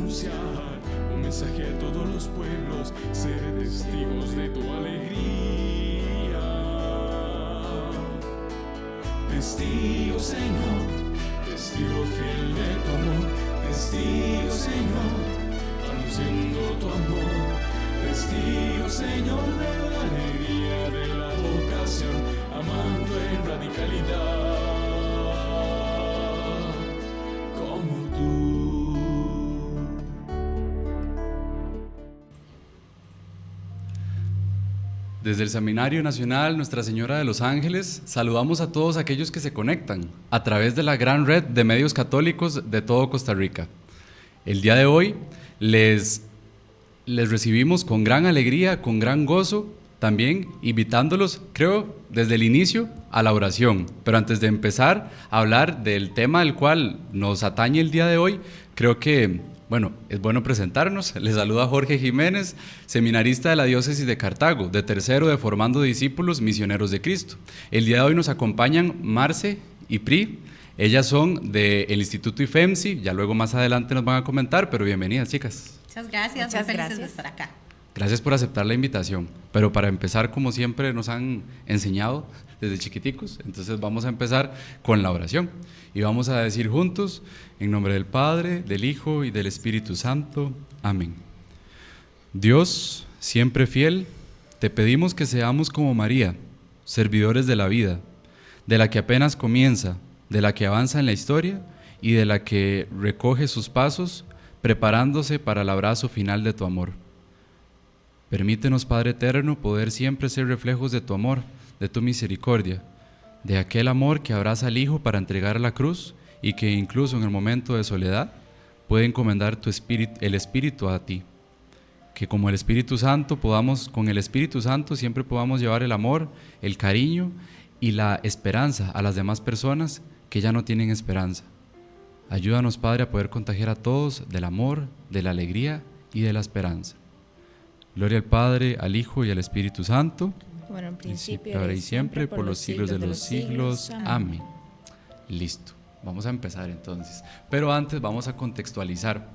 anunciar un mensaje a todos los pueblos, ser testigos de tu alegría. Testigo, Señor, testigo fiel de tu amor, testigo, Señor, anunciando tu amor, testigo, Señor, de la alegría de la vocación, amando en radicalidad como tú. Desde el Seminario Nacional Nuestra Señora de los Ángeles, saludamos a todos aquellos que se conectan a través de la gran red de medios católicos de todo Costa Rica. El día de hoy les recibimos con gran alegría, con gran gozo, también invitándolos, creo, desde el inicio a la oración. Pero antes de empezar a hablar del tema al cual nos atañe el día de hoy, creo que, bueno, es bueno presentarnos. Les saluda Jorge Jiménez, seminarista de la Diócesis de Cartago, de tercero de Formando Discípulos Misioneros de Cristo. El día de hoy nos acompañan Marce y Pri. Ellas son del Instituto IFEMSI, ya luego más adelante nos van a comentar, pero bienvenidas, chicas. Muchas gracias, muy felices de estar acá. Gracias por aceptar la invitación, pero para empezar, como siempre nos han enseñado desde chiquiticos, entonces vamos a empezar con la oración y vamos a decir juntos, en nombre del Padre, del Hijo y del Espíritu Santo. Amén. Dios, siempre fiel, te pedimos que seamos como María, servidores de la vida, de la que apenas comienza, de la que avanza en la historia y de la que recoge sus pasos, preparándose para el abrazo final de tu amor. Permítenos, Padre eterno, poder siempre ser reflejos de tu amor, de tu misericordia, de aquel amor que abraza al Hijo para entregar la cruz y que incluso en el momento de soledad puede encomendar el Espíritu a ti. Que como el Espíritu Santo con el Espíritu Santo siempre podamos llevar el amor, el cariño y la esperanza a las demás personas que ya no tienen esperanza. Ayúdanos, Padre, a poder contagiar a todos del amor, de la alegría y de la esperanza. Gloria al Padre, al Hijo y al Espíritu Santo, como en principio, ahora y siempre, por los siglos de los siglos. Amén. Listo, vamos a empezar entonces. Pero antes vamos a contextualizar.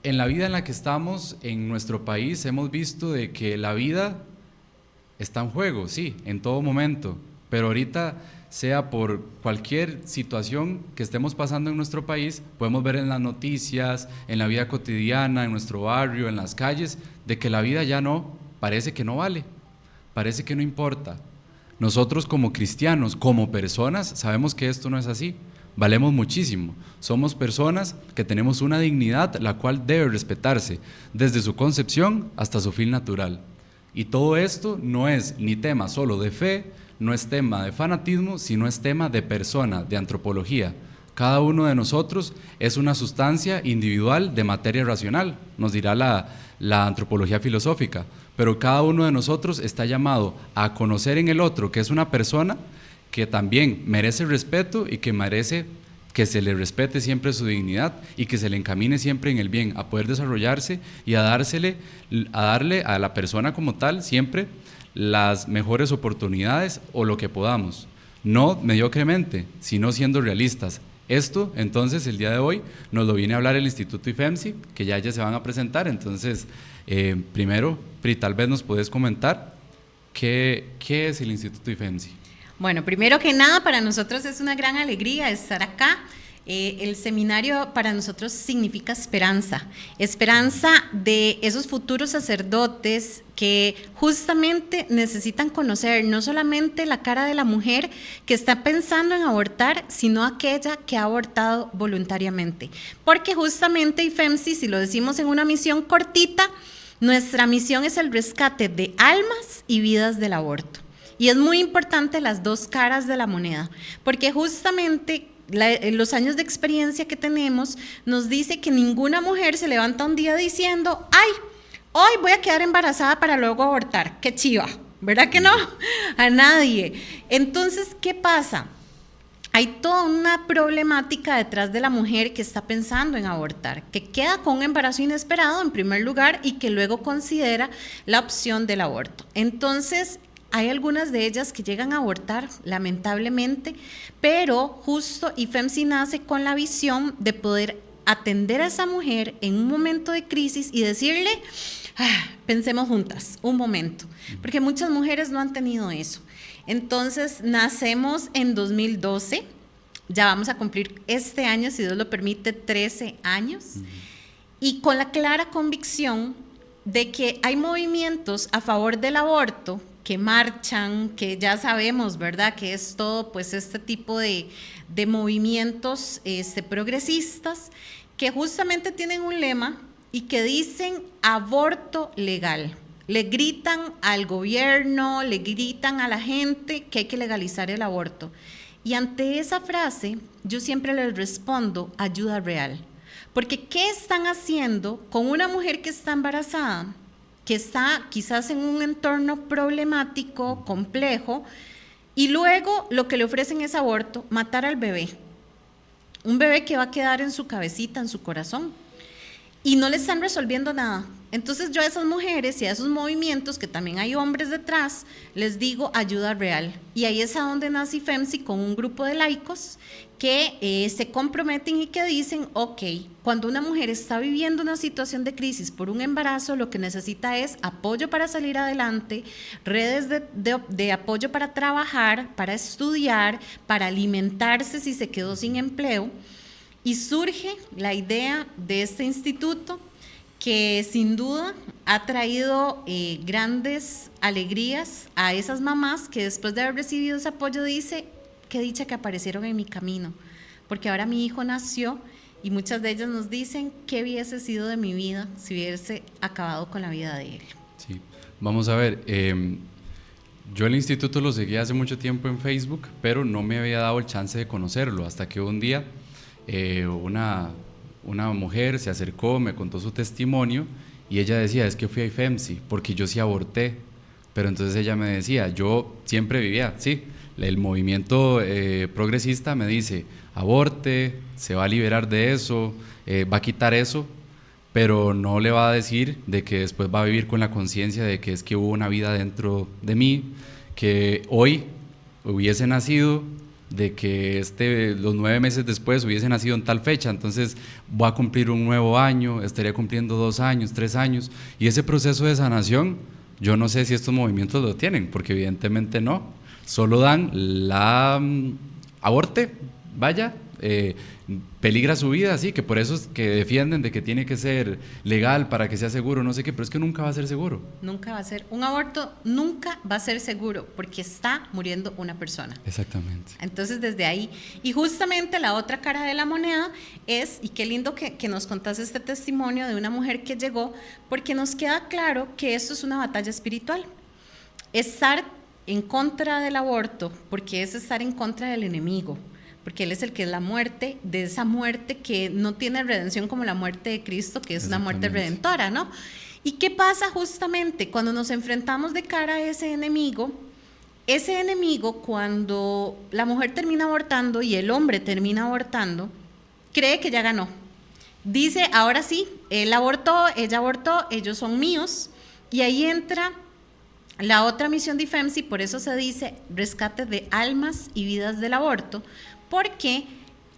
En la vida en la que estamos, en nuestro país, hemos visto de que la vida está en juego, sí, en todo momento, pero ahorita, sea por cualquier situación que estemos pasando en nuestro país, podemos ver en las noticias, en la vida cotidiana, en nuestro barrio, en las calles, de que la vida ya no, parece que no vale, parece que no importa. Nosotros como cristianos, como personas, sabemos que esto no es así, valemos muchísimo, somos personas que tenemos una dignidad la cual debe respetarse, desde su concepción hasta su fin natural. Y todo esto no es ni tema solo de fe, no es tema de fanatismo, sino es tema de persona, de antropología. Cada uno de nosotros es una sustancia individual de materia racional, nos dirá la antropología filosófica, pero cada uno de nosotros está llamado a conocer en el otro que es una persona que también merece respeto y que merece que se le respete siempre su dignidad y que se le encamine siempre en el bien, a poder desarrollarse y a darle a la persona como tal siempre las mejores oportunidades o lo que podamos, no mediocremente, sino siendo realistas. Esto, entonces, el día de hoy nos lo viene a hablar el Instituto IFEMSI, que ya se van a presentar. Entonces, primero, Pri, tal vez nos puedes comentar qué es el Instituto IFEMSI. Bueno, primero que nada, para nosotros es una gran alegría estar acá. El seminario para nosotros significa esperanza de esos futuros sacerdotes que justamente necesitan conocer no solamente la cara de la mujer que está pensando en abortar, sino aquella que ha abortado voluntariamente. Porque justamente IFEMSI, si lo decimos en una misión cortita, nuestra misión es el rescate de almas y vidas del aborto. Y es muy importante las dos caras de la moneda, porque justamente los años de experiencia que tenemos nos dice que ninguna mujer se levanta un día diciendo, ay, hoy voy a quedar embarazada para luego abortar, qué chiva, ¿verdad que no? A nadie. Entonces, ¿qué pasa? Hay toda una problemática detrás de la mujer que está pensando en abortar, que queda con un embarazo inesperado en primer lugar y que luego considera la opción del aborto. Entonces, hay algunas de ellas que llegan a abortar, lamentablemente, pero justo IFEMSI nace con la visión de poder atender a esa mujer en un momento de crisis y decirle, pensemos juntas, un momento, porque muchas mujeres no han tenido eso. Entonces, nacemos en 2012, ya vamos a cumplir este año, si Dios lo permite, 13 años, y con la clara convicción de que hay movimientos a favor del aborto que marchan, que ya sabemos, ¿verdad?, que es todo pues este tipo de movimientos progresistas, que justamente tienen un lema y que dicen aborto legal. Le gritan al gobierno, le gritan a la gente que hay que legalizar el aborto. Y ante esa frase, yo siempre les respondo ayuda real. Porque ¿qué están haciendo con una mujer que está embarazada, que está quizás en un entorno problemático, complejo, y luego lo que le ofrecen es aborto, matar al bebé? Un bebé que va a quedar en su cabecita, en su corazón, y no le están resolviendo nada. Entonces yo a esas mujeres y a esos movimientos, que también hay hombres detrás, les digo ayuda real. Y ahí es a donde nace FEMSI, con un grupo de laicos que se comprometen y que dicen, ok, cuando una mujer está viviendo una situación de crisis por un embarazo, lo que necesita es apoyo para salir adelante, redes de apoyo para trabajar, para estudiar, para alimentarse si se quedó sin empleo. Y surge la idea de este instituto, que sin duda ha traído grandes alegrías a esas mamás que después de haber recibido ese apoyo dice, qué dicha que aparecieron en mi camino, porque ahora mi hijo nació, y muchas de ellas nos dicen, qué hubiese sido de mi vida si hubiese acabado con la vida de él. Sí, vamos a ver, yo el instituto lo seguí hace mucho tiempo en Facebook, pero no me había dado el chance de conocerlo, hasta que un día una mujer se acercó, me contó su testimonio, y ella decía, es que fui a FEMSI porque yo sí aborté. Pero entonces ella me decía, yo siempre vivía, sí, el movimiento progresista me dice, aborte, se va a liberar de eso, va a quitar eso, pero no le va a decir de que después va a vivir con la conciencia de que es que hubo una vida dentro de mí, que hoy hubiese nacido, de que los 9 meses después hubiese nacido en tal fecha, entonces voy a cumplir un nuevo año, estaría cumpliendo 2 años, 3 años, y ese proceso de sanación, yo no sé si estos movimientos lo tienen, porque evidentemente no, solo dan la aborte, vaya, peligra su vida, sí, que por eso es que defienden de que tiene que ser legal para que sea seguro, no sé qué, pero es que nunca va a ser seguro. Nunca va a ser, un aborto nunca va a ser seguro, porque está muriendo una persona. Exactamente. Entonces desde ahí, y justamente la otra cara de la moneda es, y qué lindo que nos contás este testimonio de una mujer que llegó, porque nos queda claro que esto es una batalla espiritual. Estar en contra del aborto, porque es estar en contra del enemigo, porque él es el que es la muerte, de esa muerte que no tiene redención como la muerte de Cristo, que es una muerte redentora, ¿no? ¿Y qué pasa justamente cuando nos enfrentamos de cara a ese enemigo? Ese enemigo, cuando la mujer termina abortando y el hombre termina abortando, cree que ya ganó. Dice, ahora sí, él abortó, ella abortó, ellos son míos, y ahí entra la otra misión de FEMSI, por eso se dice rescate de almas y vidas del aborto, porque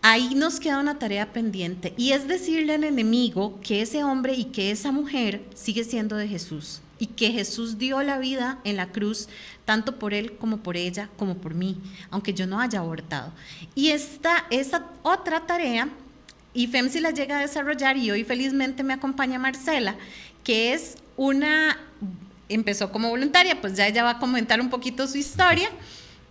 ahí nos queda una tarea pendiente, y es decirle al enemigo que ese hombre y que esa mujer sigue siendo de Jesús, y que Jesús dio la vida en la cruz, tanto por él como por ella, como por mí, aunque yo no haya abortado. Y esa otra tarea, y FEMSI la llega a desarrollar, y hoy felizmente me acompaña Marcela, que es empezó como voluntaria, pues ya ella va a comentar un poquito su historia,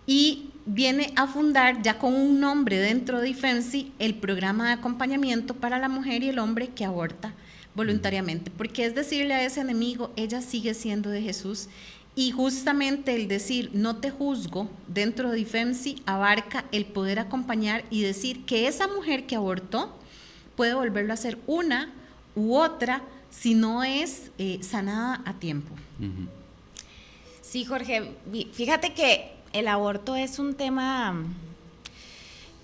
y viene a fundar ya con un nombre dentro de FEMSI el programa de acompañamiento para la mujer y el hombre que aborta voluntariamente, porque es decirle a ese enemigo, ella sigue siendo de Jesús, y justamente el decir no te juzgo dentro de FEMSI abarca el poder acompañar y decir que esa mujer que abortó puede volverlo a hacer una u otra si no es sanada a tiempo. Sí, Jorge, fíjate que el aborto es un tema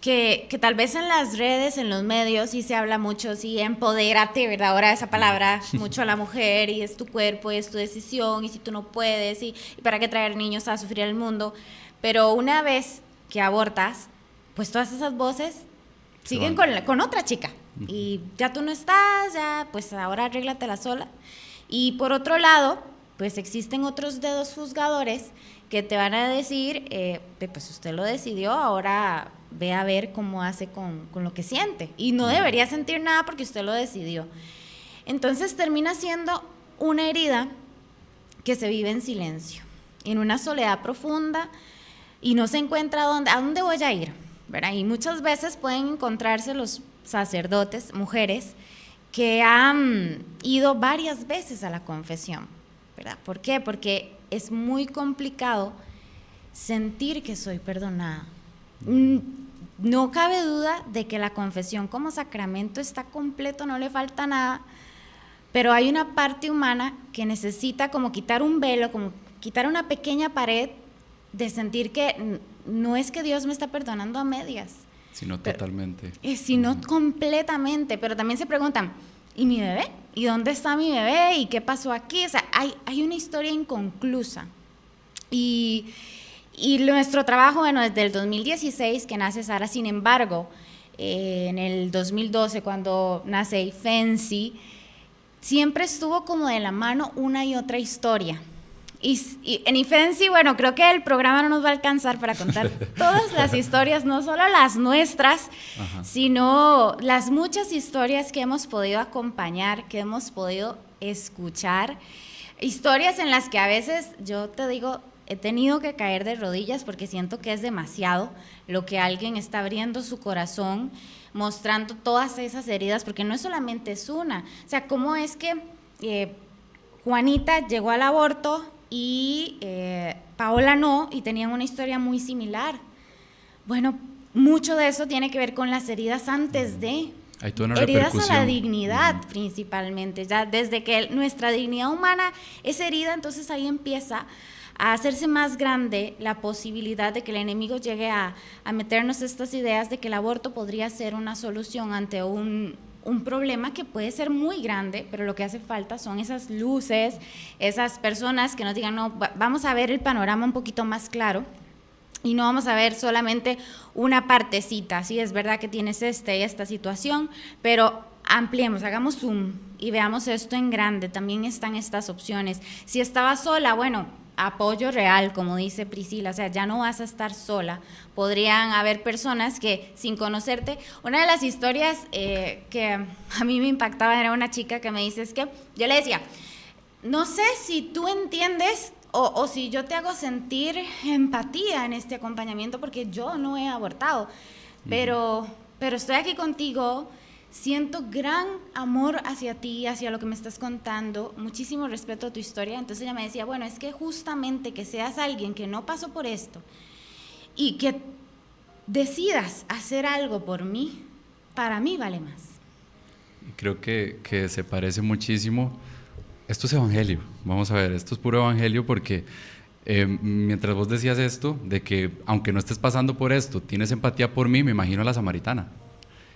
que tal vez en las redes, en los medios, sí se habla mucho, sí, empodérate, ¿verdad? Ahora esa palabra mucho a la mujer, y es tu cuerpo, es tu decisión, y si tú no puedes, y para qué traer niños a sufrir el mundo. Pero una vez que abortas, pues todas esas voces siguen con otra chica. Y ya tú no estás, ya pues ahora arréglatela sola. Y por otro lado, pues existen otros dedos juzgadores que te van a decir, pues usted lo decidió, ahora ve a ver cómo hace con lo que siente. Y no debería sentir nada porque usted lo decidió. Entonces termina siendo una herida que se vive en silencio, en una soledad profunda, y no se encuentra a dónde voy a ir, ¿verdad? Y muchas veces pueden encontrarse los sacerdotes, mujeres, que han ido varias veces a la confesión, ¿verdad? ¿Por qué? Porque es muy complicado sentir que soy perdonada. No cabe duda de que la confesión como sacramento está completo, no le falta nada, pero hay una parte humana que necesita como quitar un velo, como quitar una pequeña pared de sentir que no es que Dios me está perdonando a medias, sino totalmente. Sino completamente, pero también se preguntan, ¿y mi bebé? ¿Y dónde está mi bebé? ¿Y qué pasó aquí? O sea, hay una historia inconclusa. Y nuestro trabajo, bueno, desde el 2016 que nace Sara, sin embargo, en el 2012 cuando nace Ifensi, siempre estuvo como de la mano una y otra historia. Y en Ifensi, bueno, creo que el programa no nos va a alcanzar para contar todas las historias, no solo las nuestras, sino las muchas historias que hemos podido acompañar, que hemos podido escuchar, historias en las que a veces, yo te digo, he tenido que caer de rodillas porque siento que es demasiado lo que alguien está abriendo su corazón, mostrando todas esas heridas, porque no solamente es una. O sea, ¿cómo es que Juanita llegó al aborto y Paola no, y tenían una historia muy similar? Bueno, mucho de eso tiene que ver con las heridas antes de... Hay toda una heridas repercusión. A la dignidad, principalmente. Ya desde que nuestra dignidad humana es herida, entonces ahí empieza a hacerse más grande la posibilidad de que el enemigo llegue a meternos estas ideas de que el aborto podría ser una solución ante un problema que puede ser muy grande, pero lo que hace falta son esas luces, esas personas que nos digan, no, vamos a ver el panorama un poquito más claro y no vamos a ver solamente una partecita. Sí, es verdad que tienes esta situación, pero ampliemos, hagamos zoom y veamos esto en grande. También están estas opciones. Si estabas sola, bueno, apoyo real, como dice Priscila, o sea, ya no vas a estar sola. Podrían haber personas que sin conocerte, una de las historias que a mí me impactaba era una chica que me dice, es que yo le decía, no sé si tú entiendes o si yo te hago sentir empatía en este acompañamiento porque yo no he abortado, pero estoy aquí contigo. Siento gran amor hacia ti, hacia lo que me estás contando, muchísimo respeto a tu historia. Entonces ella me decía, bueno, es que justamente que seas alguien que no pasó por esto y que decidas hacer algo por mí, para mí vale más. Creo que se parece muchísimo. Esto es evangelio, vamos a ver, esto es puro evangelio porque mientras vos decías esto, de que aunque no estés pasando por esto, tienes empatía por mí, me imagino a la samaritana.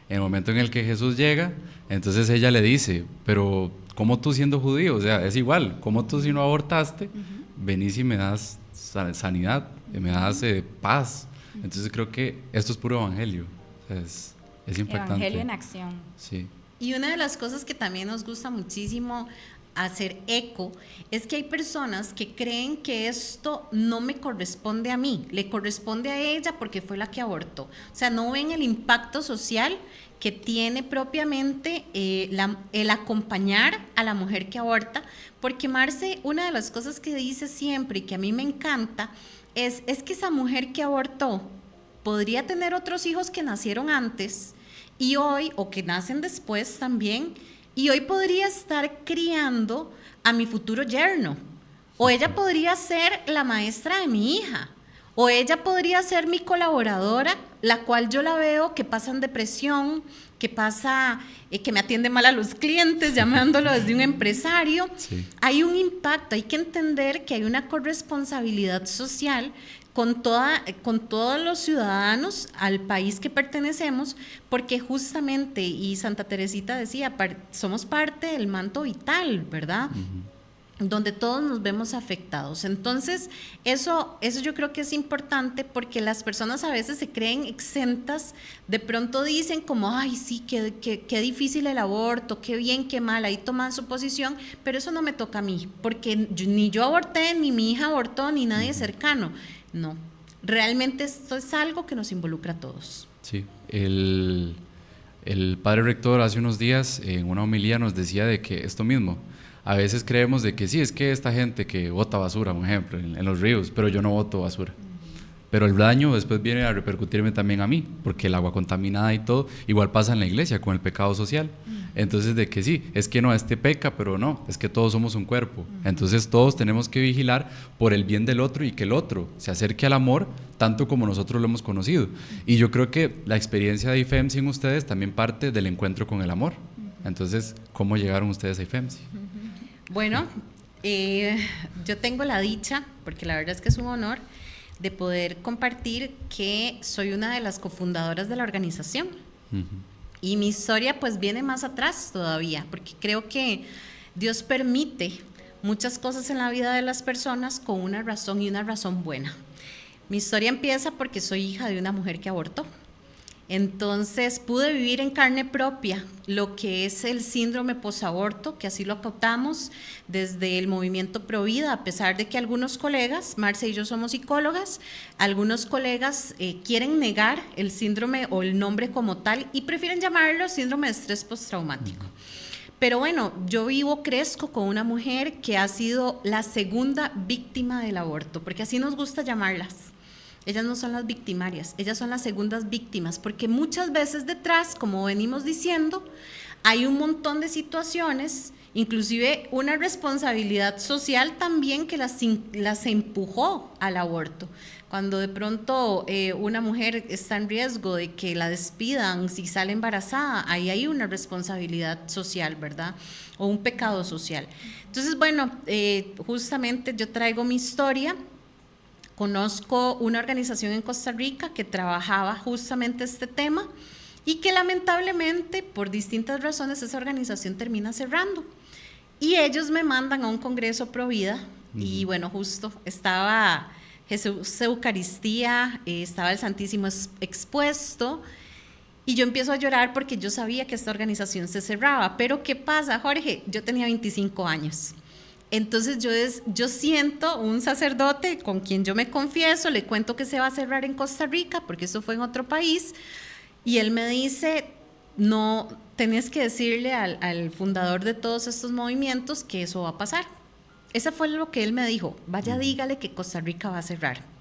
En el momento en el que Jesús llega, entonces ella le dice, pero ¿cómo tú siendo judío? O sea, es igual, ¿cómo tú si no abortaste, venís y me das sanidad, me das paz? Entonces creo que esto es puro evangelio, o sea, es impactante. Evangelio en acción. Sí. Y una de las cosas que también nos gusta muchísimo hacer eco es que hay personas que creen que esto no me corresponde a mí, le corresponde a ella porque fue la que abortó. O sea, no ven el impacto social que tiene propiamente el acompañar a la mujer que aborta, porque Marce, una de las cosas que dice siempre y que a mí me encanta es que esa mujer que abortó podría tener otros hijos que nacieron antes y hoy, o que nacen después también, y hoy podría estar criando a mi futuro yerno, o ella podría ser la maestra de mi hija, o ella podría ser mi colaboradora, la cual yo la veo que pasa en depresión, que pasa, que me atiende mal a los clientes, llamándolo desde un empresario. Sí. Hay un impacto, hay que entender que hay una corresponsabilidad social con todos los ciudadanos al país que pertenecemos, porque justamente, y Santa Teresita decía, somos parte del manto vital, ¿verdad? donde todos nos vemos afectados. Entonces, eso yo creo que es importante porque las personas a veces se creen exentas, de pronto dicen como, ay, sí, qué difícil el aborto, qué bien, qué mal, ahí toman su posición, pero eso no me toca a mí, porque ni yo aborté, ni mi hija abortó, ni nadie cercano. No, realmente esto es algo que nos involucra a todos. Sí, el padre rector hace unos días en una homilía nos decía de que esto mismo, a veces creemos de que sí, es que esta gente que bota basura, por ejemplo, en los ríos, pero yo no boto basura. Pero el daño después viene a repercutirme también a mí, porque el agua contaminada y todo, igual pasa en la iglesia con el pecado social. Entonces de que sí, es que no, este peca, pero no, es que todos somos un cuerpo. Entonces todos tenemos que vigilar por el bien del otro y que el otro se acerque al amor tanto como nosotros lo hemos conocido. Y yo creo que la experiencia de IFEMSI en ustedes también parte del encuentro con el amor. Entonces, ¿cómo llegaron ustedes a IFEMSI? Bueno, yo tengo la dicha, porque la verdad es que es un honor, de poder compartir que soy una de las cofundadoras de la organización. Y mi historia pues viene más atrás todavía, porque creo que Dios permite muchas cosas en la vida de las personas con una razón y una razón buena. Mi historia empieza porque soy hija de una mujer que abortó. Entonces pude vivir en carne propia lo que es el síndrome posaborto, que así lo acatamos desde el movimiento Provida, a pesar de que algunos colegas, Marce y yo somos psicólogas, algunos colegas quieren negar el síndrome o el nombre como tal y prefieren llamarlo síndrome de estrés postraumático. Pero bueno, yo crezco con una mujer que ha sido la segunda víctima del aborto, porque así nos gusta llamarlas. Ellas no son las victimarias, ellas son las segundas víctimas, porque muchas veces detrás, como venimos diciendo, hay un montón de situaciones, inclusive una responsabilidad social también que las empujó al aborto. Cuando de pronto una mujer está en riesgo de que la despidan si sale embarazada, ahí hay una responsabilidad social, ¿verdad? O un pecado social. Entonces, bueno, justamente yo traigo mi historia. Conozco una organización en Costa Rica que trabajaba justamente este tema y que lamentablemente por distintas razones esa organización termina cerrando. Y ellos me mandan a un congreso Provida y bueno, justo estaba Jesús Eucaristía, estaba el Santísimo expuesto y yo empiezo a llorar porque yo sabía que esta organización se cerraba. Pero ¿qué pasa, Jorge? Yo tenía 25 años. Entonces yo siento un sacerdote con quien yo me confieso, le cuento que se va a cerrar en Costa Rica, porque eso fue en otro país, y él me dice, no, tenés que decirle al fundador de todos estos movimientos que eso va a pasar. Eso fue lo que él me dijo, vaya dígale que Costa Rica va a cerrar.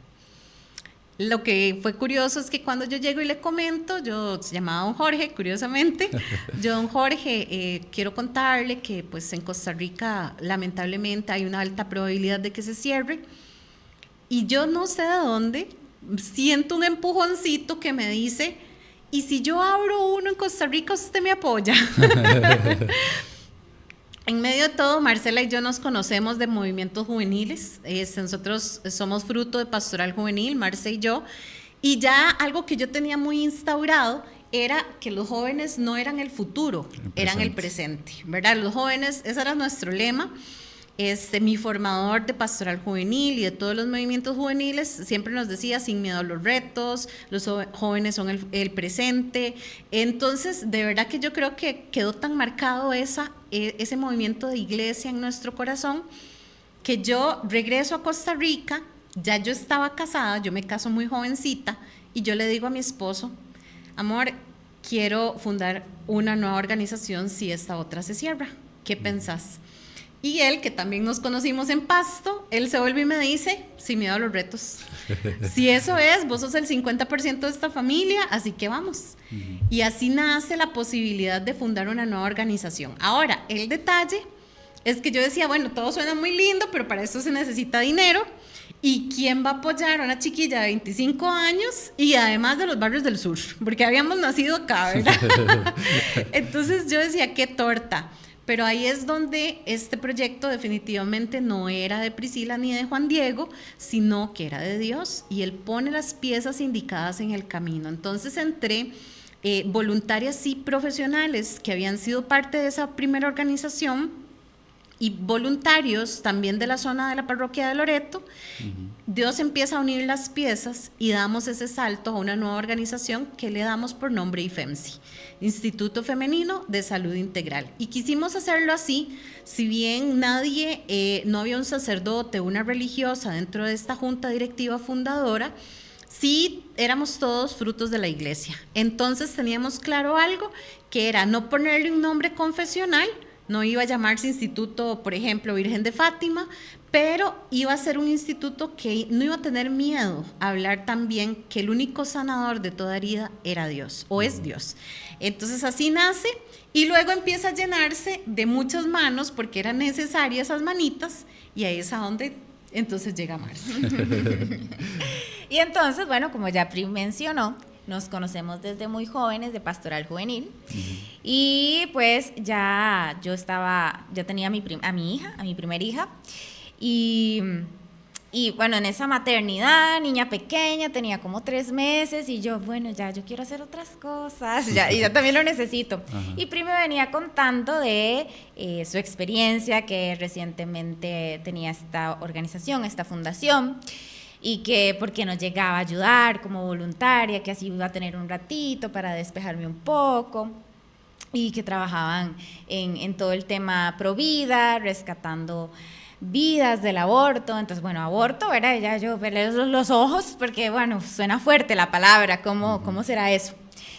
Lo que fue curioso es que cuando yo llego y le comento, yo se llamaba don Jorge, curiosamente, yo don Jorge, quiero contarle que pues en Costa Rica lamentablemente hay una alta probabilidad de que se cierre y yo no sé de dónde siento un empujoncito que me dice, y si yo abro uno en Costa Rica, usted me apoya. En medio de todo, Marcela y yo nos conocemos de movimientos juveniles, nosotros somos fruto de Pastoral Juvenil, Marce y yo, y ya algo que yo tenía muy instaurado era que los jóvenes no eran el futuro, eran el presente, ¿verdad? Los jóvenes, ese era nuestro lema. Mi formador de Pastoral Juvenil y de todos los movimientos juveniles siempre nos decía, sin miedo a los retos, los jóvenes son el presente. Entonces, de verdad que yo creo que quedó tan marcado ese movimiento de iglesia en nuestro corazón, que yo regreso a Costa Rica, ya yo estaba casada, yo me caso muy jovencita, y yo le digo a mi esposo, amor, quiero fundar una nueva organización si esta otra se cierra, ¿qué pensás? Y él, que también nos conocimos en Pasto, él se vuelve y me dice, sin miedo a los retos, si eso es, vos sos el 50% de esta familia, así que vamos. Y así nace la posibilidad de fundar una nueva organización. Ahora, el detalle es que yo decía, bueno, todo suena muy lindo, pero para eso se necesita dinero. ¿Y quién va a apoyar a una chiquilla de 25 años y además de los barrios del sur? Porque habíamos nacido acá, ¿verdad? Entonces yo decía, qué torta. Pero ahí es donde este proyecto definitivamente no era de Priscila ni de Juan Diego, sino que era de Dios, y Él pone las piezas indicadas en el camino. Entonces, entre voluntarias y profesionales que habían sido parte de esa primera organización, y voluntarios también de la zona de la parroquia de Loreto, Dios empieza a unir las piezas y damos ese salto a una nueva organización que le damos por nombre IFEMSI, Instituto Femenino de Salud Integral. Y quisimos hacerlo así, si bien no había un sacerdote, una religiosa dentro de esta junta directiva fundadora, sí éramos todos frutos de la iglesia. Entonces teníamos claro algo, que era no ponerle un nombre confesional. No iba a llamarse Instituto, por ejemplo, Virgen de Fátima, pero iba a ser un instituto que no iba a tener miedo a hablar también que el único sanador de toda herida era Dios, o es Dios. Entonces así nace, y luego empieza a llenarse de muchas manos, porque eran necesarias esas manitas, y ahí es a donde entonces llega Marce. Y entonces, bueno, como ya Pri mencionó, nos conocemos desde muy jóvenes de Pastoral Juvenil. Y pues ya tenía a mi primera hija, y bueno, en esa maternidad, niña pequeña, tenía como 3 meses, y yo, bueno, ya yo quiero hacer otras cosas, y yo también lo necesito. Y Pri me venía contando de su experiencia, que recientemente tenía esta organización, esta fundación, y que porque nos llegaba a ayudar como voluntaria, que así iba a tener un ratito para despejarme un poco, y que trabajaban en todo el tema pro vida, rescatando vidas del aborto. Entonces, bueno, aborto, ¿verdad? Ya yo pelé los ojos, porque bueno, suena fuerte la palabra, ¿cómo será eso?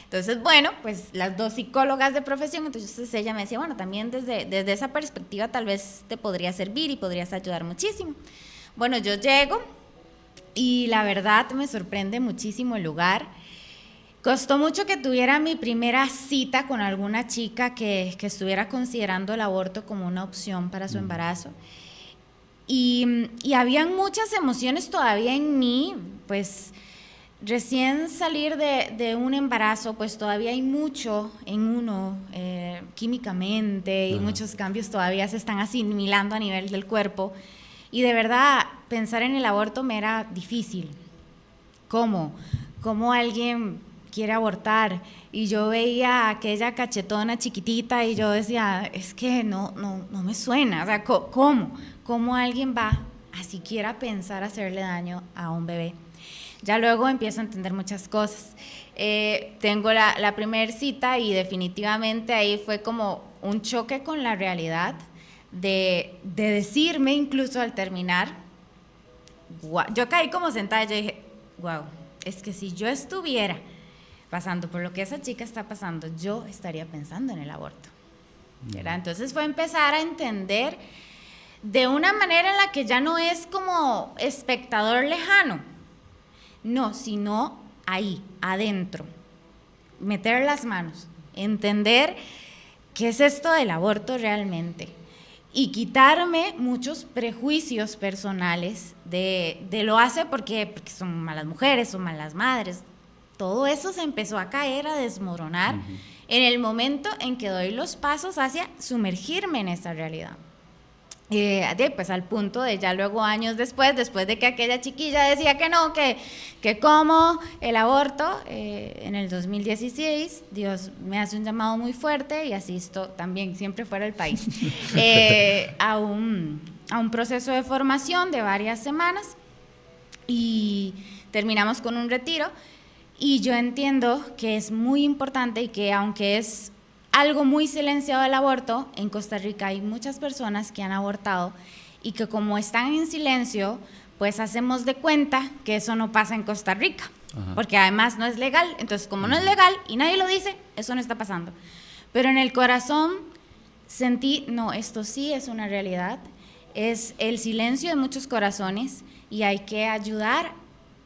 Entonces, bueno, pues las 2 psicólogas de profesión, entonces ella me decía, bueno, también desde esa perspectiva tal vez te podría servir y podrías ayudar muchísimo. Bueno, yo llego, y la verdad me sorprende muchísimo el lugar. Costó mucho que tuviera mi primera cita con alguna chica que estuviera considerando el aborto como una opción para su embarazo. Y habían muchas emociones todavía en mí, pues recién salir de un embarazo, pues todavía hay mucho en uno químicamente, y muchos cambios todavía se están asimilando a nivel del cuerpo. Y de verdad, pensar en el aborto me era difícil. ¿Cómo alguien quiere abortar? Y yo veía a aquella cachetona chiquitita y yo decía, es que no me suena. O sea, ¿cómo alguien va a siquiera pensar hacerle daño a un bebé? Ya luego empiezo a entender muchas cosas. Tengo la primera cita, y definitivamente ahí fue como un choque con la realidad, de decirme incluso al terminar, wow, yo caí como sentada y yo dije, wow, es que si yo estuviera pasando por lo que esa chica está pasando, yo estaría pensando en el aborto, ¿verdad? Entonces fue empezar a entender de una manera en la que ya no es como espectador lejano, no, sino ahí, adentro, meter las manos, entender qué es esto del aborto realmente, y quitarme muchos prejuicios personales de lo hace porque son malas mujeres, son malas madres. Todo eso se empezó a caer, a desmoronar en el momento en que doy los pasos hacia sumergirme en esa realidad. Pues al punto de ya luego años después de que aquella chiquilla decía que no, que como el aborto, en el 2016 Dios me hace un llamado muy fuerte, y asisto también, siempre fuera del país, a un proceso de formación de varias semanas, y terminamos con un retiro, y yo entiendo que es muy importante, y que aunque es algo muy silenciado el aborto, en Costa Rica hay muchas personas que han abortado, y que como están en silencio, pues hacemos de cuenta que eso no pasa en Costa Rica, porque además no es legal. Entonces, como no es legal y nadie lo dice, eso no está pasando. Pero en el corazón sentí, no, esto sí es una realidad, es el silencio de muchos corazones, y hay que ayudar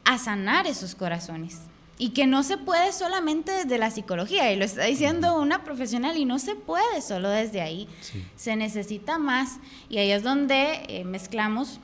a sanar esos corazones. Y que no se puede solamente desde la psicología, y lo está diciendo una profesional, y no se puede solo desde ahí, se necesita más, y ahí es donde mezclamos,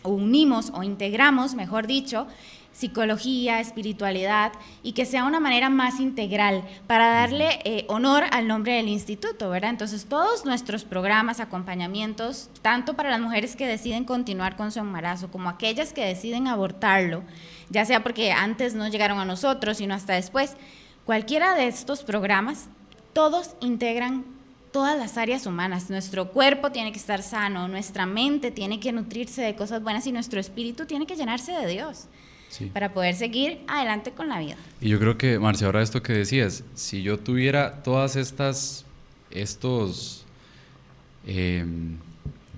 o unimos, o integramos, mejor dicho, psicología, espiritualidad, y que sea una manera más integral, para darle honor al nombre del instituto, ¿verdad? Entonces, todos nuestros programas, acompañamientos, tanto para las mujeres que deciden continuar con su embarazo, como aquellas que deciden abortarlo, ya sea porque antes no llegaron a nosotros, sino hasta después, cualquiera de estos programas, todos integran todas las áreas humanas. Nuestro cuerpo tiene que estar sano, nuestra mente tiene que nutrirse de cosas buenas y nuestro espíritu tiene que llenarse de Dios, sí, para poder seguir adelante con la vida. Y yo creo que, Marcia, ahora esto que decías, si yo tuviera todas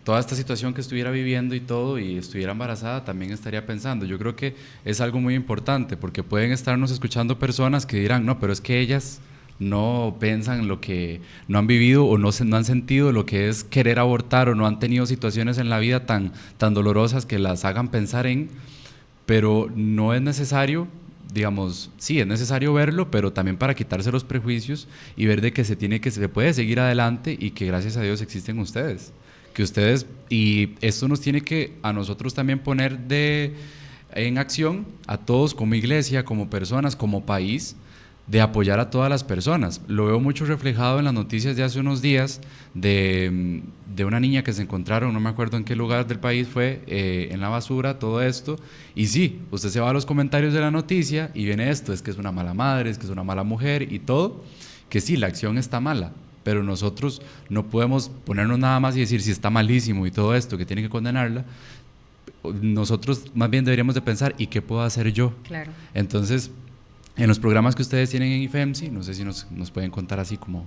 toda esta situación que estuviera viviendo y todo, y estuviera embarazada, también estaría pensando. Yo creo que es algo muy importante, porque pueden estarnos escuchando personas que dirán, no, pero es que ellas no piensan lo que no han vivido o no han sentido lo que es querer abortar, o no han tenido situaciones en la vida tan dolorosas que las hagan pensar pero no es necesario, digamos, sí, es necesario verlo, pero también para quitarse los prejuicios y ver de que se puede seguir adelante, y que gracias a Dios existen ustedes. Y esto nos tiene que a nosotros también poner en acción a todos como iglesia, como personas, como país, de apoyar a todas las personas. Lo veo mucho reflejado en las noticias de hace unos días de una niña que se encontraron, no me acuerdo en qué lugar del país fue, en la basura, todo esto. Y sí, usted se va a los comentarios de la noticia y viene esto, es que es una mala madre, es que es una mala mujer y todo, que sí, la acción está mala, pero nosotros no podemos ponernos nada más y decir si está malísimo y todo esto, que tiene que condenarla. Nosotros más bien deberíamos de pensar, ¿y qué puedo hacer yo? Claro. Entonces, en los programas que ustedes tienen en IFEMSI, no sé si nos pueden contar así como...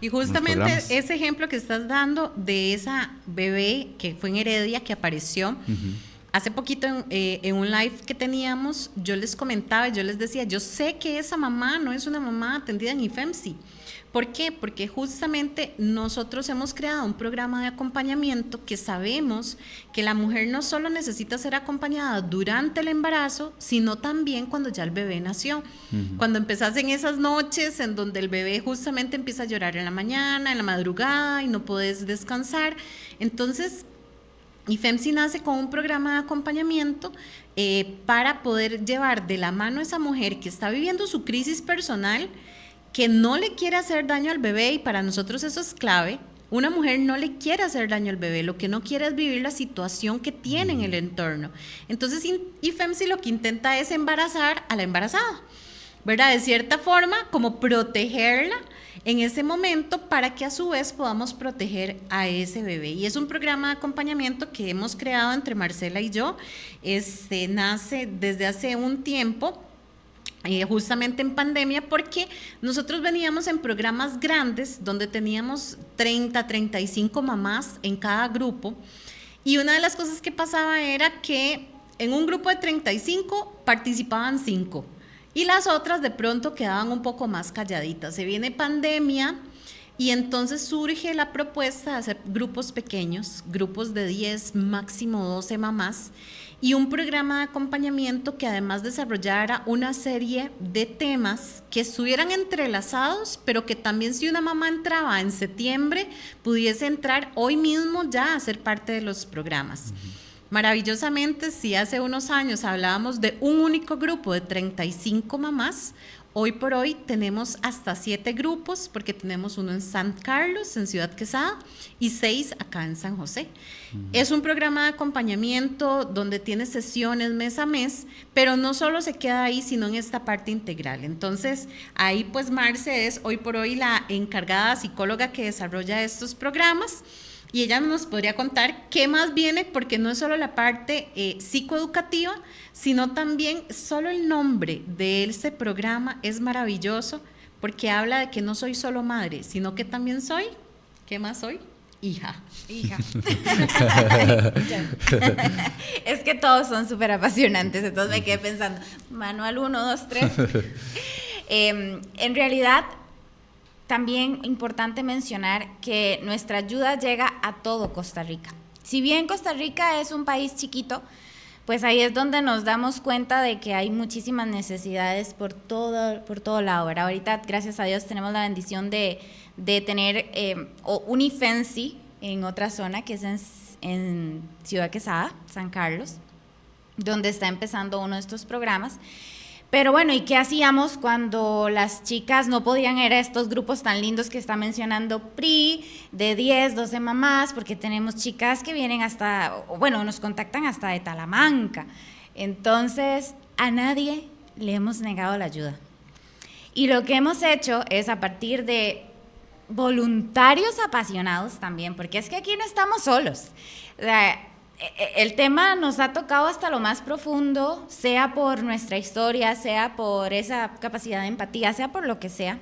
Y justamente ese ejemplo que estás dando de esa bebé que fue en Heredia, que apareció, hace poquito en un live que teníamos, yo les comentaba, yo les decía, yo sé que esa mamá no es una mamá atendida en IFEMSI. ¿Por qué? Porque justamente nosotros hemos creado un programa de acompañamiento que sabemos que la mujer no solo necesita ser acompañada durante el embarazo, sino también cuando ya el bebé nació. Cuando empezás en esas noches en donde el bebé justamente empieza a llorar en la mañana, en la madrugada y no puedes descansar. Entonces, IFEMSI nace con un programa de acompañamiento para poder llevar de la mano a esa mujer que está viviendo su crisis personal, que no le quiere hacer daño al bebé, y para nosotros eso es clave. Una mujer no le quiere hacer daño al bebé, lo que no quiere es vivir la situación que tiene en el entorno. Entonces, IFEMSI lo que intenta es embarazar a la embarazada, ¿verdad? De cierta forma, como protegerla en ese momento para que a su vez podamos proteger a ese bebé. Y es un programa de acompañamiento que hemos creado entre Marcela y yo. Nace desde hace un tiempo, justamente en pandemia, porque nosotros veníamos en programas grandes donde teníamos 30, 35 mamás en cada grupo, y una de las cosas que pasaba era que en un grupo de 35 participaban 5 y las otras de pronto quedaban un poco más calladitas. Se viene pandemia y entonces surge la propuesta de hacer grupos pequeños, grupos de 10, máximo 12 mamás, y un programa de acompañamiento que además desarrollara una serie de temas que estuvieran entrelazados, pero que también, si una mamá entraba en septiembre, pudiese entrar hoy mismo ya a ser parte de los programas. Maravillosamente, si hace unos años hablábamos de un único grupo de 35 mamás, hoy por hoy tenemos hasta 7 grupos, porque tenemos uno en San Carlos, en Ciudad Quesada, y 6 acá en San José. Es un programa de acompañamiento donde tiene sesiones mes a mes, pero no solo se queda ahí, sino en esta parte integral. Entonces, ahí pues Marce es hoy por hoy la encargada psicóloga que desarrolla estos programas, y ella nos podría contar qué más viene, porque no es solo la parte psicoeducativa, sino también solo el nombre de ese programa es maravilloso, porque habla de que no soy solo madre, sino que también soy, ¿qué más soy? Hija. Es que todos son súper apasionantes, entonces me quedé pensando, manual 1, 2, 3. En realidad, también importante mencionar que nuestra ayuda llega a todo Costa Rica. Si bien Costa Rica es un país chiquito, pues ahí es donde nos damos cuenta de que hay muchísimas necesidades por todo lado, ¿verdad? Ahorita, gracias a Dios, tenemos la bendición de tener un IFEMSI en otra zona, que es en Ciudad Quesada, San Carlos, donde está empezando uno de estos programas. Pero bueno, ¿y qué hacíamos cuando las chicas no podían ir a estos grupos tan lindos que está mencionando PRI, de 10, 12 mamás? Porque tenemos chicas que vienen nos contactan hasta de Talamanca. Entonces, a nadie le hemos negado la ayuda. Y lo que hemos hecho es, a partir de voluntarios apasionados también, porque es que aquí no estamos solos. O sea, el tema nos ha tocado hasta lo más profundo, sea por nuestra historia, sea por esa capacidad de empatía, sea por lo que sea.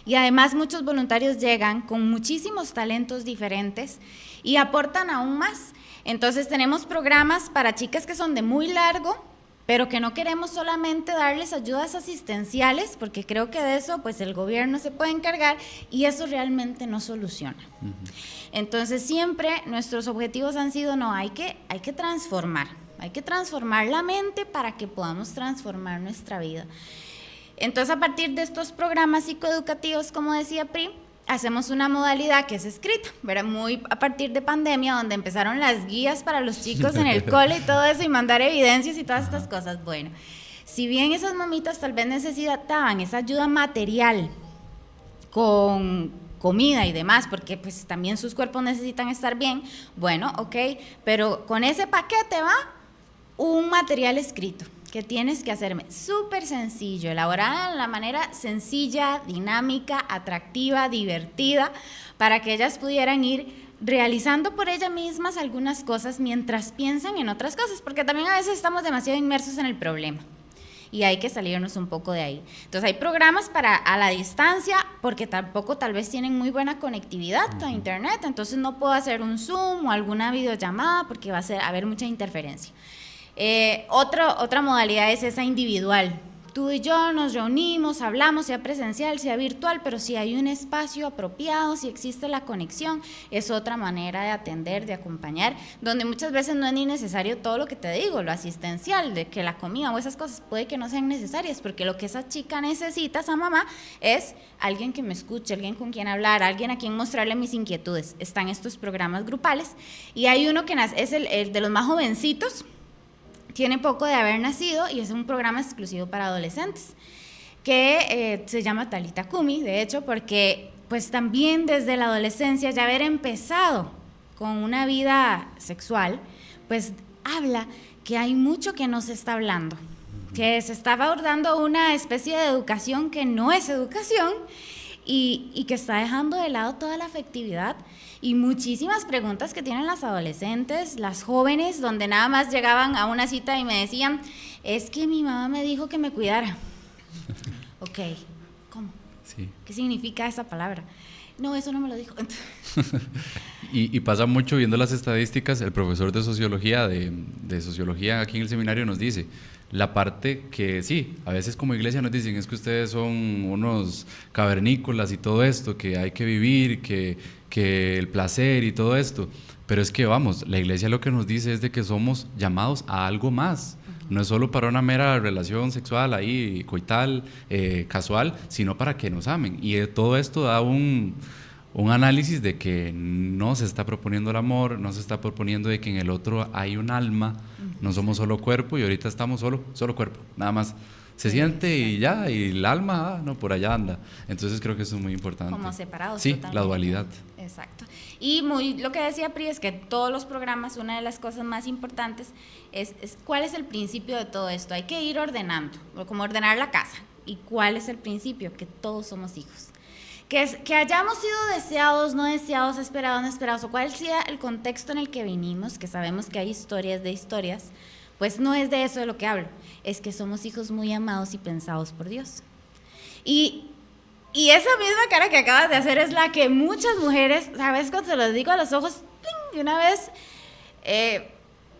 Y además muchos voluntarios llegan con muchísimos talentos diferentes y aportan aún más. Entonces tenemos programas para chicas que son de muy largo, pero que no queremos solamente darles ayudas asistenciales, porque creo que de eso pues el gobierno se puede encargar y eso realmente no soluciona. Entonces siempre nuestros objetivos han sido, no, hay que transformar la mente para que podamos transformar nuestra vida. Entonces a partir de estos programas psicoeducativos, como decía Pri, hacemos una modalidad que es escrita, ¿verdad? Muy a partir de pandemia, donde empezaron las guías para los chicos en el cole y todo eso, y mandar evidencias y todas estas cosas. Bueno, si bien esas mamitas tal vez necesitaban esa ayuda material con comida y demás, porque pues también sus cuerpos necesitan estar bien, bueno, ok, pero con ese paquete va un material escrito que tienes que hacerme súper sencillo, elaborada de la manera sencilla, dinámica, atractiva, divertida, para que ellas pudieran ir realizando por ellas mismas algunas cosas mientras piensan en otras cosas, porque también a veces estamos demasiado inmersos en el problema y hay que salirnos un poco de ahí. Entonces hay programas para a la distancia, porque tampoco tal vez tienen muy buena conectividad a internet, entonces no puedo hacer un Zoom o alguna videollamada porque va a haber mucha interferencia. Otra modalidad es esa individual. Tú y yo nos reunimos, hablamos, sea presencial, sea virtual, pero si hay un espacio apropiado, si existe la conexión, es otra manera de atender, de acompañar, donde muchas veces no es ni necesario todo lo que te digo, lo asistencial, de que la comida o esas cosas puede que no sean necesarias, porque lo que esa chica necesita, esa mamá, es alguien que me escuche, alguien con quien hablar, alguien a quien mostrarle mis inquietudes. Están estos programas grupales y hay uno que es el de los más jovencitos, tiene poco de haber nacido y es un programa exclusivo para adolescentes que se llama Talita Kumi, de hecho, porque pues también desde la adolescencia ya haber empezado con una vida sexual, pues habla que hay mucho que no se está hablando, que se está abordando una especie de educación que no es educación y que está dejando de lado toda la afectividad y muchísimas preguntas que tienen las adolescentes, las jóvenes, donde nada más llegaban a una cita y me decían, es que mi mamá me dijo que me cuidara. Ok, ¿cómo? Sí. ¿Qué significa esa palabra? No, eso no me lo dijo. Y pasa mucho viendo las estadísticas, el profesor de sociología, de sociología aquí en el seminario nos dice, la parte que sí, a veces como iglesia nos dicen, es que ustedes son unos cavernícolas y todo esto, que hay que vivir, que el placer y todo esto, pero es que vamos, la iglesia lo que nos dice es de que somos llamados a algo más, no es solo para una mera relación sexual ahí, coital, casual, sino para que nos amen, y todo esto da un análisis de que no se está proponiendo el amor, no se está proponiendo de que en el otro hay un alma, no somos solo cuerpo y ahorita estamos solo cuerpo, nada más. Se siente y ya, y el alma, no, por allá anda. Entonces creo que eso es muy importante. Como separados. Sí, totalmente. la dualidad. Exacto. Y lo que decía Pri es que todos los programas, una de las cosas más importantes es cuál es el principio de todo esto. Hay que ir ordenando, como ordenar la casa. ¿Y cuál es el principio? Que todos somos hijos. Que hayamos sido deseados, no deseados, esperados, no esperados, o cuál sea el contexto en el que vinimos, que sabemos que hay historias de historias, pues no es de eso de lo que hablo, es que somos hijos muy amados y pensados por Dios. Y esa misma cara que acabas de hacer es la que muchas mujeres, ¿sabes? Cuando se los digo a los ojos, ¡ping!, de una vez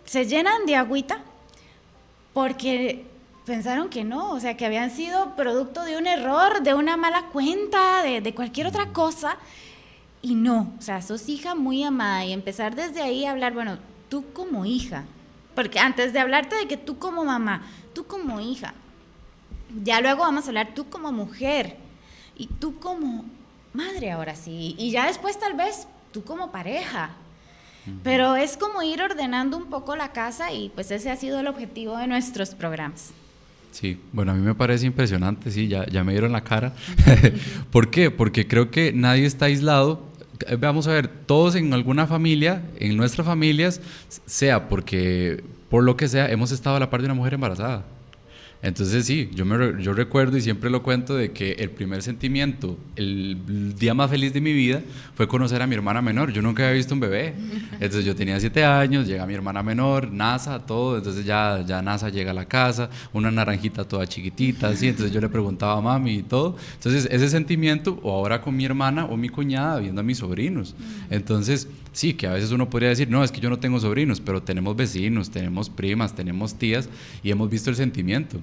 se llenan de agüita porque pensaron que no, o sea, que habían sido producto de un error, de una mala cuenta, de cualquier otra cosa, y no, o sea, sos hija muy amada, y empezar desde ahí a hablar, bueno, tú como hija, porque antes de hablarte de que tú como mamá, tú como hija, ya luego vamos a hablar tú como mujer, y tú como madre ahora sí, y ya después tal vez tú como pareja, pero es como ir ordenando un poco la casa, y pues ese ha sido el objetivo de nuestros programas. Sí, bueno, a mí me parece impresionante, sí, ya me dieron la cara. ¿Por qué? Porque creo que nadie está aislado. Vamos a ver, todos en alguna familia, en nuestras familias, sea porque por lo que sea, hemos estado a la par de una mujer embarazada. Entonces sí, yo recuerdo y siempre lo cuento de que el primer sentimiento, el día más feliz de mi vida fue conocer a mi hermana menor. Yo nunca había visto un bebé. Entonces yo tenía 7 años, llega mi hermana menor, NASA, todo. Entonces ya NASA llega a la casa, una naranjita toda chiquitita, así. Entonces yo le preguntaba a mami y todo. Entonces ese sentimiento, o ahora con mi hermana o mi cuñada viendo a mis sobrinos. Entonces sí, que a veces uno podría decir, no, es que yo no tengo sobrinos, pero tenemos vecinos, tenemos primas, tenemos tías y hemos visto el sentimiento.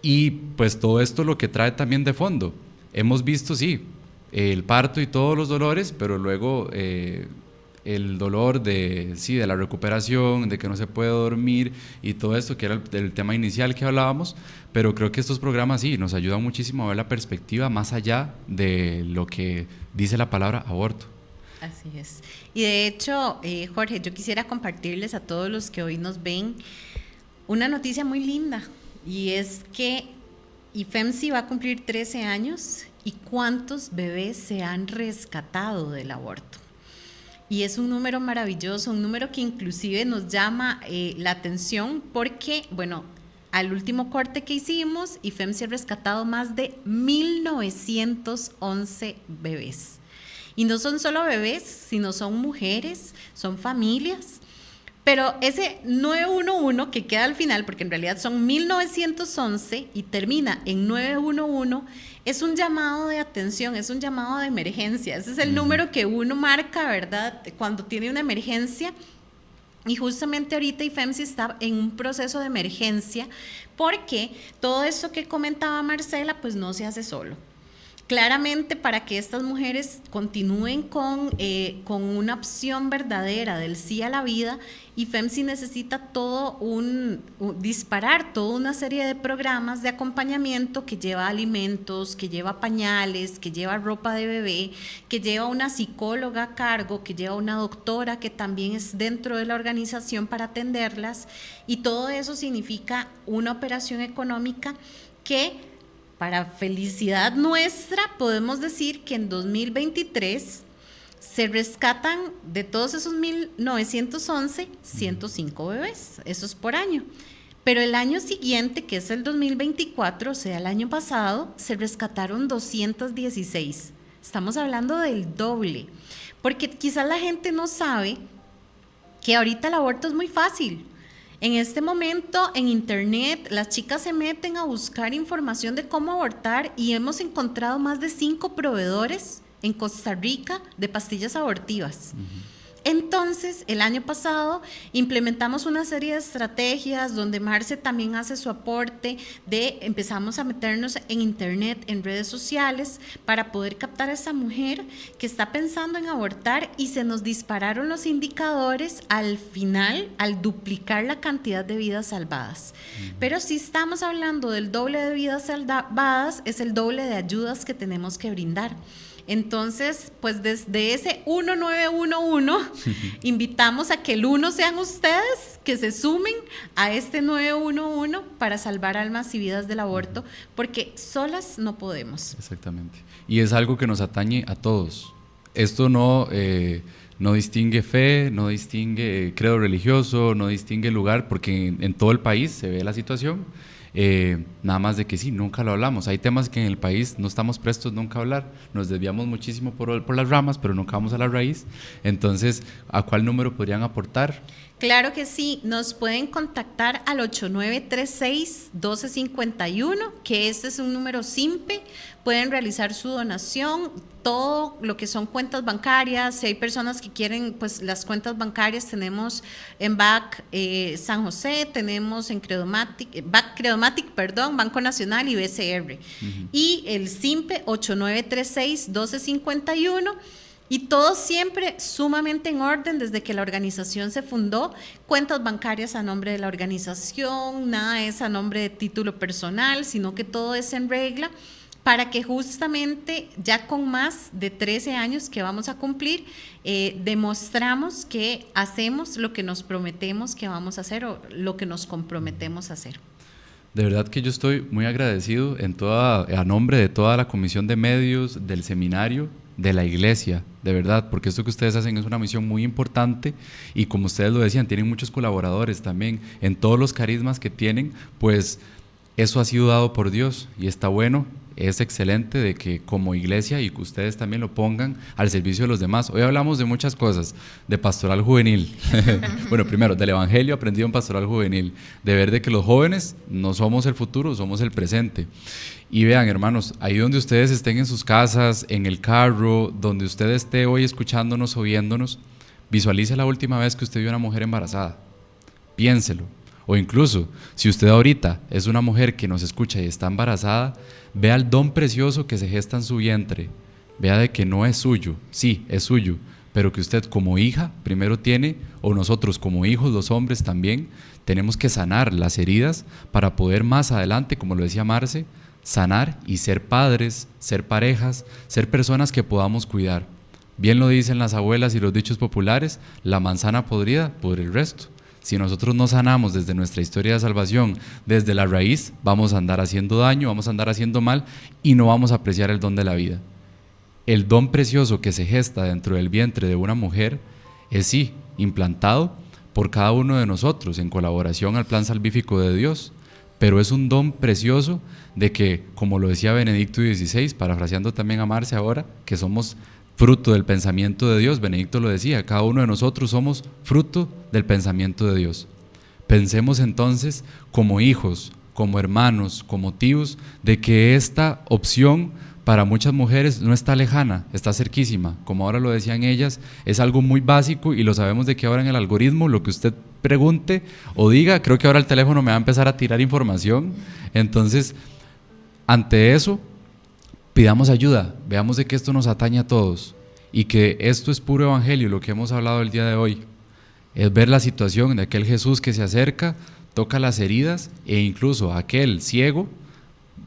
Y pues todo esto lo que trae también de fondo. Hemos visto, sí, el parto y todos los dolores, pero luego el dolor de la recuperación, de que no se puede dormir y todo esto, que era el tema inicial que hablábamos, pero creo que estos programas sí nos ayudan muchísimo a ver la perspectiva más allá de lo que dice la palabra aborto. Así es. Y de hecho, Jorge, yo quisiera compartirles a todos los que hoy nos ven una noticia muy linda, y es que IFEMSI va a cumplir 13 años y cuántos bebés se han rescatado del aborto. Y es un número maravilloso, un número que inclusive nos llama la atención porque, bueno, al último corte que hicimos, IFEMSI ha rescatado más de 1,911 bebés. Y no son solo bebés, sino son mujeres, son familias. Pero ese 911 que queda al final, porque en realidad son 1,911 y termina en 911, es un llamado de atención, es un llamado de emergencia. Ese es el número que uno marca, ¿verdad?, cuando tiene una emergencia. Y justamente ahorita IFEMSI está en un proceso de emergencia porque todo eso que comentaba Marcela, pues no se hace solo. Claramente, para que estas mujeres continúen con una opción verdadera del sí a la vida, IFEMSI necesita disparar toda una serie de programas de acompañamiento que lleva alimentos, que lleva pañales, que lleva ropa de bebé, que lleva una psicóloga a cargo, que lleva una doctora que también es dentro de la organización para atenderlas, y todo eso significa una operación económica que, para felicidad nuestra, podemos decir que en 2023 se rescatan de todos esos 1,911, 105 bebés, eso es por año. Pero el año siguiente, que es el 2024, o sea, el año pasado, se rescataron 216. Estamos hablando del doble, porque quizás la gente no sabe que ahorita el aborto es muy fácil. En este momento en internet las chicas se meten a buscar información de cómo abortar y hemos encontrado más de 5 proveedores en Costa Rica de pastillas abortivas. Entonces, el año pasado implementamos una serie de estrategias donde Marce también hace su aporte empezamos a meternos en internet, en redes sociales, para poder captar a esa mujer que está pensando en abortar, y se nos dispararon los indicadores al final, al duplicar la cantidad de vidas salvadas. Pero si estamos hablando del doble de vidas salvadas, es el doble de ayudas que tenemos que brindar. Entonces, pues desde ese 1911 invitamos a que el 1 sean ustedes, que se sumen a este 911 para salvar almas y vidas del aborto, porque solas no podemos. Exactamente. Y es algo que nos atañe a todos. Esto no distingue fe, no distingue credo religioso, no distingue lugar, porque en todo el país se ve la situación. Nada más de que sí, nunca lo hablamos. Hay temas que en el país no estamos prestos nunca a hablar, nos desviamos muchísimo por las ramas, pero nunca vamos a la raíz. Entonces, ¿a cuál número podrían aportar? Claro que sí, nos pueden contactar al 8936-1251, que este es un número simple. Pueden realizar su donación, todo lo que son cuentas bancarias. Si hay personas que quieren, pues las cuentas bancarias tenemos en BAC San José, tenemos en BAC Credomatic, Banco Nacional y BCR. Y el simple 8936-1251. Y todo siempre sumamente en orden desde que la organización se fundó. Cuentas bancarias a nombre de la organización, nada es a nombre de título personal, sino que todo es en regla, para que justamente ya con más de 13 años que vamos a cumplir, demostramos que hacemos lo que nos prometemos que vamos a hacer, o lo que nos comprometemos a hacer. De verdad que yo estoy muy agradecido a nombre de toda la Comisión de Medios, del seminario, de la iglesia, de verdad, porque esto que ustedes hacen es una misión muy importante, y como ustedes lo decían, tienen muchos colaboradores también. En todos los carismas que tienen, pues eso ha sido dado por Dios y está bueno, es excelente de que como iglesia y que ustedes también lo pongan al servicio de los demás. Hoy hablamos de muchas cosas, de pastoral juvenil, bueno, primero del evangelio aprendido en pastoral juvenil, de ver de que los jóvenes no somos el futuro, somos el presente. Y vean, hermanos, ahí donde ustedes estén en sus casas, en el carro, donde usted esté hoy escuchándonos o viéndonos, visualice la última vez que usted vio a una mujer embarazada, piénselo. O incluso, si usted ahorita es una mujer que nos escucha y está embarazada, vea el don precioso que se gesta en su vientre. Vea de que no es suyo, sí, es suyo, pero que usted como hija primero tiene, o nosotros como hijos, los hombres también, tenemos que sanar las heridas para poder más adelante, como lo decía Marce, sanar y ser padres, ser parejas, ser personas que podamos cuidar. Bien lo dicen las abuelas y los dichos populares, la manzana podrida pudre el resto. Si nosotros no sanamos desde nuestra historia de salvación, desde la raíz, vamos a andar haciendo daño, vamos a andar haciendo mal y no vamos a apreciar el don de la vida. El don precioso que se gesta dentro del vientre de una mujer es sí, implantado por cada uno de nosotros en colaboración al plan salvífico de Dios, pero es un don precioso de que, como lo decía Benedicto XVI, parafraseando también a Marce ahora, que somos fruto del pensamiento de Dios. Benedicto lo decía, cada uno de nosotros somos fruto del pensamiento de Dios. Pensemos entonces como hijos, como hermanos, como tíos, de que esta opción para muchas mujeres no está lejana, está cerquísima. Como ahora lo decían ellas, es algo muy básico y lo sabemos de que ahora en el algoritmo, lo que usted pregunte o diga, creo que ahora el teléfono me va a empezar a tirar información. Entonces, ante eso, pidamos ayuda, veamos de que esto nos atañe a todos y que esto es puro evangelio, lo que hemos hablado el día de hoy, es ver la situación de aquel Jesús que se acerca, toca las heridas e incluso aquel ciego,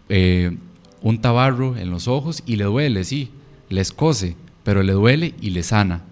un tabarro en los ojos y le duele, sí, le escoce, pero le duele y le sana.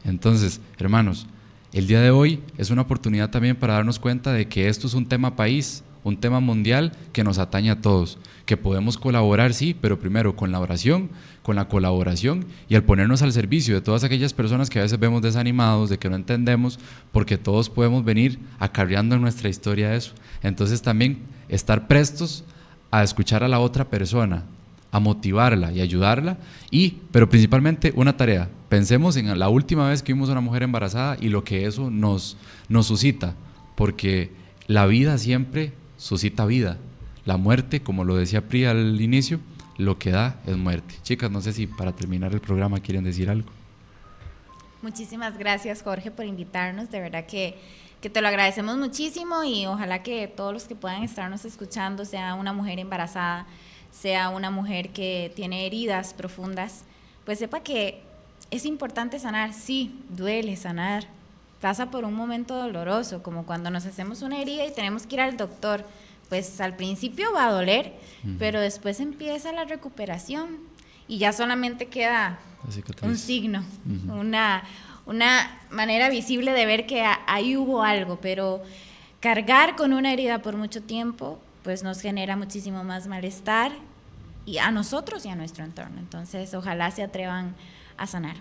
Entonces, hermanos, el día de hoy es una oportunidad también para darnos cuenta de que esto es un tema país, un tema mundial que nos atañe a todos, que podemos colaborar, sí, pero primero con la oración, con la colaboración y al ponernos al servicio de todas aquellas personas que a veces vemos desanimados, de que no entendemos, porque todos podemos venir acarreando en nuestra historia eso. Entonces también estar prestos a escuchar a la otra persona, a motivarla y ayudarla, pero principalmente una tarea, pensemos en la última vez que vimos a una mujer embarazada y lo que eso nos suscita, porque la vida siempre suscita vida. La muerte, como lo decía Pri al inicio, lo que da es muerte. Chicas, no sé si para terminar el programa quieren decir algo. Muchísimas gracias, Jorge, por invitarnos. De verdad que te lo agradecemos muchísimo y ojalá que todos los que puedan estarnos escuchando, sea una mujer embarazada, sea una mujer que tiene heridas profundas, pues sepa que es importante sanar. Sí, duele sanar. Pasa por un momento doloroso, como cuando nos hacemos una herida y tenemos que ir al doctor. Pues al principio va a doler, pero después empieza la recuperación y ya solamente queda un signo, una manera visible de ver que ahí hubo algo, pero cargar con una herida por mucho tiempo pues nos genera muchísimo más malestar y a nosotros y a nuestro entorno. Entonces ojalá se atrevan a sanar.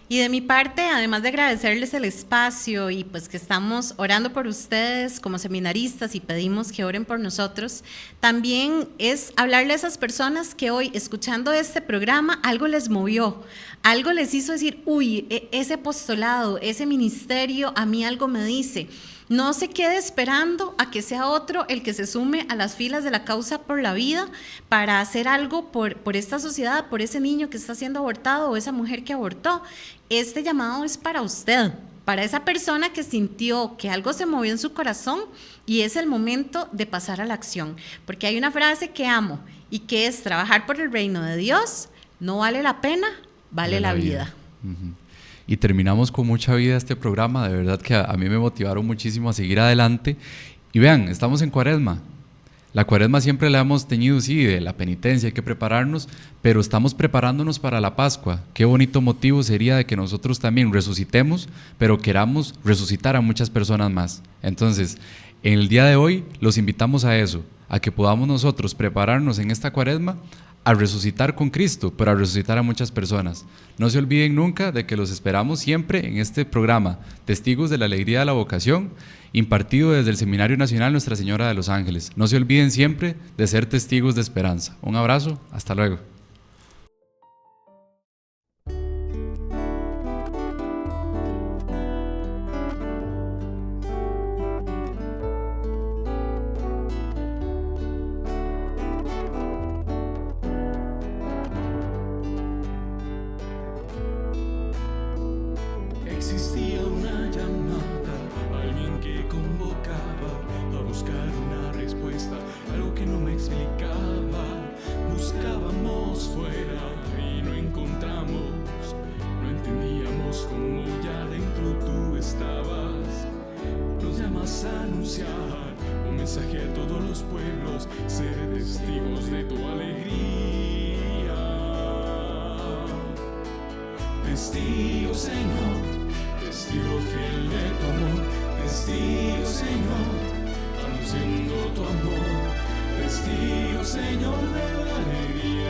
Y de mi parte, además de agradecerles el espacio y pues que estamos orando por ustedes como seminaristas y pedimos que oren por nosotros, también es hablarle a esas personas que hoy, escuchando este programa, algo les movió, algo les hizo decir, uy, ese apostolado, ese ministerio, a mí algo me dice. No se quede esperando a que sea otro el que se sume a las filas de la causa por la vida para hacer algo por esta sociedad, por ese niño que está siendo abortado o esa mujer que abortó. Este llamado es para usted, para esa persona que sintió que algo se movió en su corazón y es el momento de pasar a la acción. Porque hay una frase que amo y que es trabajar por el reino de Dios, no vale la pena, vale la vida. Y terminamos con mucha vida este programa, de verdad que a mí me motivaron muchísimo a seguir adelante. Y vean, estamos en Cuaresma. La Cuaresma siempre la hemos tenido, sí, de la penitencia, hay que prepararnos, pero estamos preparándonos para la Pascua. Qué bonito motivo sería de que nosotros también resucitemos, pero queramos resucitar a muchas personas más. Entonces, en el día de hoy los invitamos a eso, a que podamos nosotros prepararnos en esta Cuaresma a resucitar con Cristo, pero a resucitar a muchas personas. No se olviden nunca de que los esperamos siempre en este programa, Testigos de la Alegría de la Vocación, impartido desde el Seminario Nacional Nuestra Señora de los Ángeles. No se olviden siempre de ser testigos de esperanza. Un abrazo, hasta luego. Existía una llamada, alguien que convocaba a buscar una respuesta, algo que no me explicaba. Buscábamos fuera y no encontramos, no entendíamos cómo ya dentro tú estabas. Nos llamas a anunciar un mensaje a todos los pueblos, ser testigos de tu alegría. Testigo, Señor, testigo fiel de tu amor, testigo, Señor, anunciando tu amor, testigo, Señor, de la alegría.